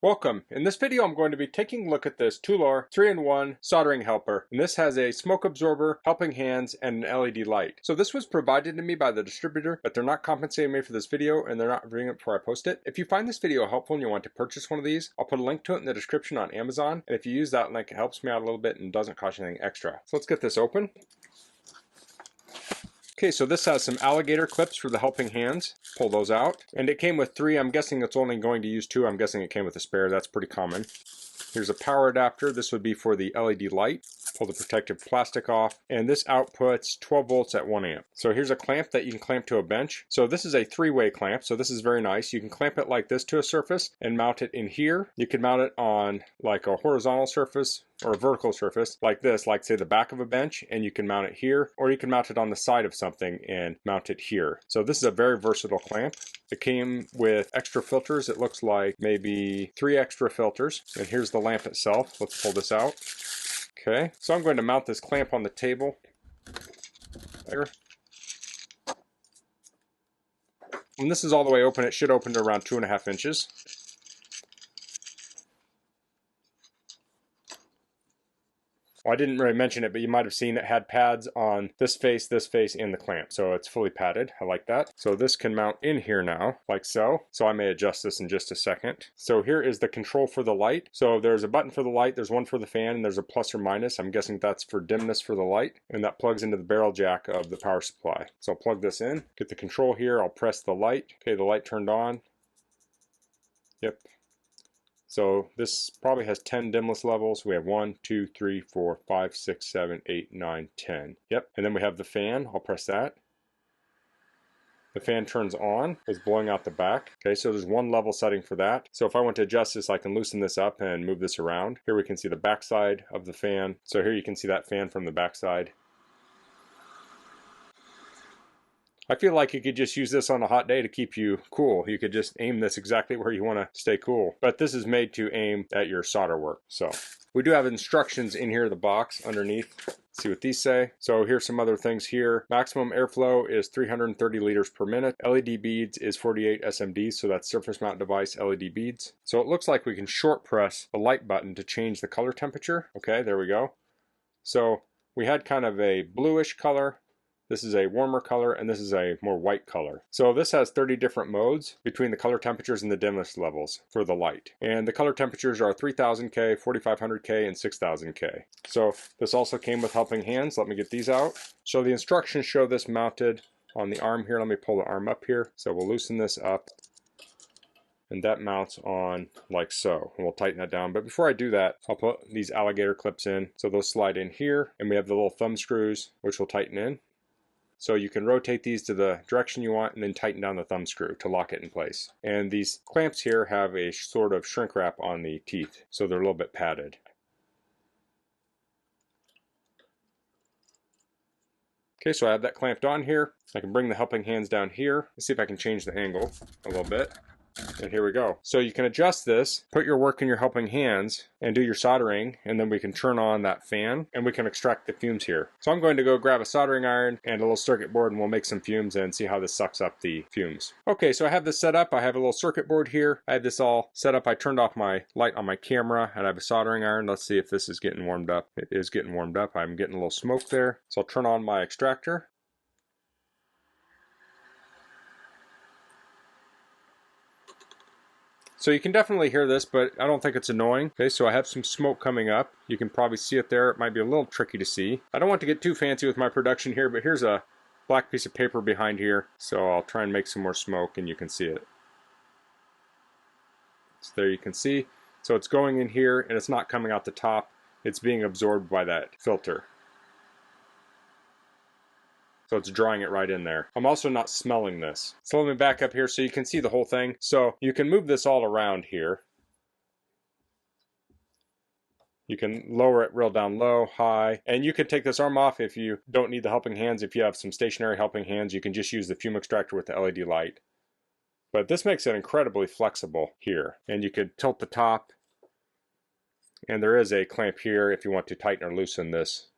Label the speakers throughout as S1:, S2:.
S1: Welcome. In this video I'm going to be taking a look at this Toolour 3-in-1 soldering helper, and this has a smoke absorber, helping hands, and an LED light. So this was provided to me by the distributor, but they're not compensating me for this video and they're not reviewing it before I post it. If you find this video helpful and you want to purchase one of these, I'll put a link to it in the description on Amazon, and if you use that link it helps me out a little bit and doesn't cost you anything extra. So let's get this open. Okay, so this has some alligator clips for the helping hands. Pull those out. And it came with 3. I'm guessing it's only going to use 2. I'm guessing it came with a spare. That's pretty common. Here's a power adapter. This would be for the LED light. Pull the protective plastic off. And this outputs 12 volts at 1 amp. So here's a clamp that you can clamp to a bench. So this is a 3-way clamp. So this is very nice. You can clamp it like this to a surface and mount it in here. You can mount it on like a horizontal surface or a vertical surface like this, like say the back of a bench, and you can mount it here, or you can mount it on the side of something and mount it here. So this is a very versatile clamp. It came with extra filters. It looks like maybe 3 extra filters. And here's the lamp itself. Let's pull this out. Okay, so I'm going to mount this clamp on the table. There. When this is all the way open, it should open to around 2.5 inches. Well, I didn't really mention it, but you might have seen it had pads on this face, and the clamp. So it's fully padded. I like that. So this can mount in here now, like so. So I may adjust this in just a second. So here is the control for the light. So there's a button for the light, there's one for the fan, and there's a plus or minus. I'm guessing that's for dimness for the light. And that plugs into the barrel jack of the power supply. So I'll plug this in, get the control here, I'll press the light. Okay, the light turned on. Yep. So this probably has 10 dimness levels. We have 1, 2, 3, 4, 5, 6, 7, 8, 9, 10. Yep, and then we have the fan. I'll press that. The fan turns on, it's blowing out the back. Okay, so there's 1 level setting for that. So if I want to adjust this, I can loosen this up and move this around. Here we can see the back side of the fan. So here you can see that fan from the back side. I feel like you could just use this on a hot day to keep you cool. You could just aim this exactly where you want to stay cool. But this is made to aim at your solder work. So we do have instructions in here, the box underneath. Let's see what these say. So here's some other things here. Maximum airflow is 330 liters per minute. LED beads is 48 SMDs, so that's surface mount device LED beads. So it looks like we can short press the light button to change the color temperature. Okay, there we go. So we had kind of a bluish color. This is a warmer color, and this is a more white color. So this has 30 different modes between the color temperatures and the dimness levels for the light. And the color temperatures are 3000K, 4500K, and 6000K. So this also came with helping hands. Let me get these out. So the instructions show this mounted on the arm here. Let me pull the arm up here. So we'll loosen this up. And that mounts on like so, and we'll tighten that down. But before I do that, I'll put these alligator clips in. So those slide in here, and we have the little thumb screws, which will tighten in. So you can rotate these to the direction you want and then tighten down the thumb screw to lock it in place. And these clamps here have a sort of shrink wrap on the teeth, so they're a little bit padded. Okay, so I have that clamped on here. I can bring the helping hands down here. Let's see if I can change the angle a little bit. And here we go. So you can adjust this, put your work in your helping hands, and do your soldering, and then we can turn on that fan, and we can extract the fumes here. So I'm going to go grab a soldering iron and a little circuit board, and we'll make some fumes and see how this sucks up the fumes. Okay, so I have this set up. I have a little circuit board here. I have this all set up. I turned off my light on my camera, and I have a soldering iron. Let's see if this is getting warmed up. It is getting warmed up. I'm getting a little smoke there. So I'll turn on my extractor. So you can definitely hear this, but I don't think it's annoying. Okay, so I have some smoke coming up. You can probably see it there. It might be a little tricky to see. I don't want to get too fancy with my production here, but here's a black piece of paper behind here. So I'll try and make some more smoke and you can see it. So there you can see. So it's going in here and it's not coming out the top. It's being absorbed by that filter. So it's drawing it right in there. I'm also not smelling this. So let me back up here so you can see the whole thing. So you can move this all around here. You can lower it real down low, high, and you can take this arm off if you don't need the helping hands. If you have some stationary helping hands, you can just use the fume extractor with the LED light. But this makes it incredibly flexible here. And you could tilt the top, and there is a clamp here if you want to tighten or loosen this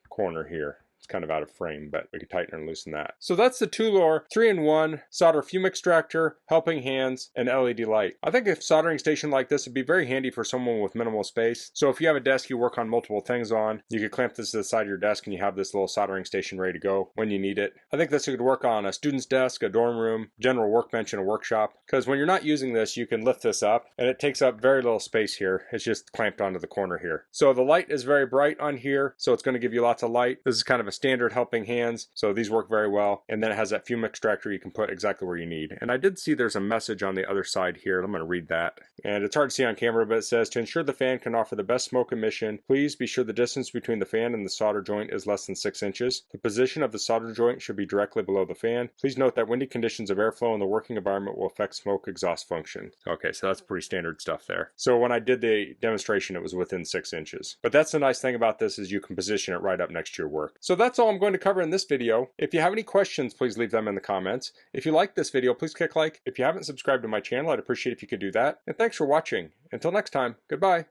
S1: corner here. It's kind of out of frame, but we can tighten and loosen that. So that's the Toolour 3-in-1 solder fume extractor, helping hands, and LED light. I think a soldering station like this would be very handy for someone with minimal space. So if you have a desk you work on multiple things on, you could clamp this to the side of your desk and you have this little soldering station ready to go when you need it. I think this could work on a student's desk, a dorm room, general workbench in a workshop, because when you're not using this, you can lift this up and it takes up very little space here. It's just clamped onto the corner here. So the light is very bright on here, so it's going to give you lots of light. This is kind of a standard helping hands, so these work very well. And then it has that fume extractor you can put exactly where you need. And I did see there's a message on the other side here. I'm going to read that. And it's hard to see on camera, but it says, to ensure the fan can offer the best smoke emission, please be sure the distance between the fan and the solder joint is less than 6 inches. The position of the solder joint should be directly below the fan. Please note that windy conditions of airflow in the working environment will affect smoke exhaust function. Okay, so that's pretty standard stuff there. So when I did the demonstration, it was within 6 inches. But that's the nice thing about this is you can position it right up next to your work. So that's all I'm going to cover in this video. If you have any questions, please leave them in the comments. If you like this video, please click like. If you haven't subscribed to my channel, I'd appreciate if you could do that. And thanks for watching. Until next time, goodbye.